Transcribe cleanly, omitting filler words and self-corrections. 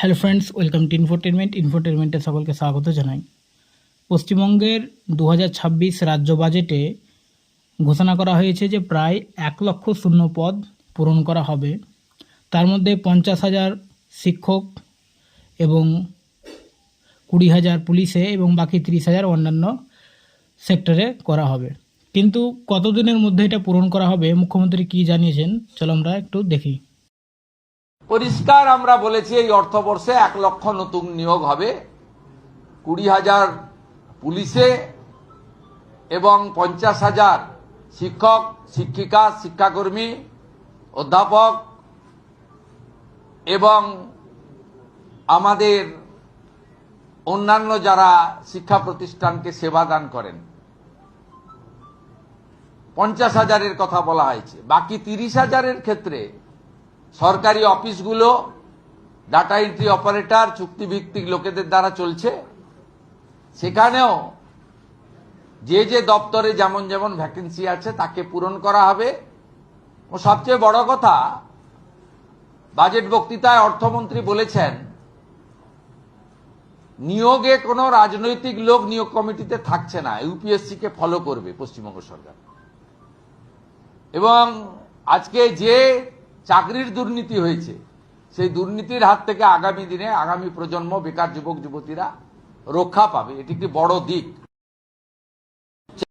Hello friends, welcome to ইনফোটেনমেন্টে সকলকে স্বাগত জানাই। পশ্চিমবঙ্গের 2026 রাজ্য বাজেটে ঘোষণা করা হয়েছে যে প্রায় 1,00,000 শূন্য পদ পূরণ করা হবে। তার মধ্যে 50,000 শিক্ষক এবং 20,000 পুলিশে এবং বাকি 30,000 অন্যান্য সেক্টরে করা হবে। কিন্তু কতদিনের মধ্যে এটা পূরণ করা হবে, মুখ্যমন্ত্রী কি জানিয়েছেন চলো আমরা একটু দেখি। পরিষ্কার আমরা বলেছি এই অর্থবর্ষে 1,00,000 নতুন নিয়োগ হবে, 20,000 পুলিশে এবং 50,000 শিক্ষক, শিক্ষিকা, শিক্ষাকর্মী, অধ্যাপক এবং আমাদের অন্যান্য যারা শিক্ষা প্রতিষ্ঠানকে সেবা দান করেন 50,000-এর কথা বলা হয়েছে। বাকি 30,000-এর ক্ষেত্রে সরকারি অফিসগুলো ডাটা এন্ট্রি অপারেটর, চুক্তিভিত্তিক লোকেদের দ্বারা চলছে। সেখানেও যে যে দপ্তরে যেমন যেমন ভ্যাকেন্সি আছে তাকে পূরণ করা হবে। ও সবচেয়ে বড় কথা, বাজেট বক্তৃতায় অর্থমন্ত্রী বলেছেন নিয়োগে কোনো রাজনৈতিক লোক নিয়োগ কমিটিতে থাকছে না, ইউপিএসসি কে ফলো করবে পশ্চিমবঙ্গ সরকার। এবং আজকে যে চাকরির দুর্নীতি হয়েছে সেই দুর্নীতির হাত থেকে আগামী দিনে আগামী প্রজন্ম, বেকার যুবক যুবতীরা রক্ষা পাবে। এটি একটি বড় দিক।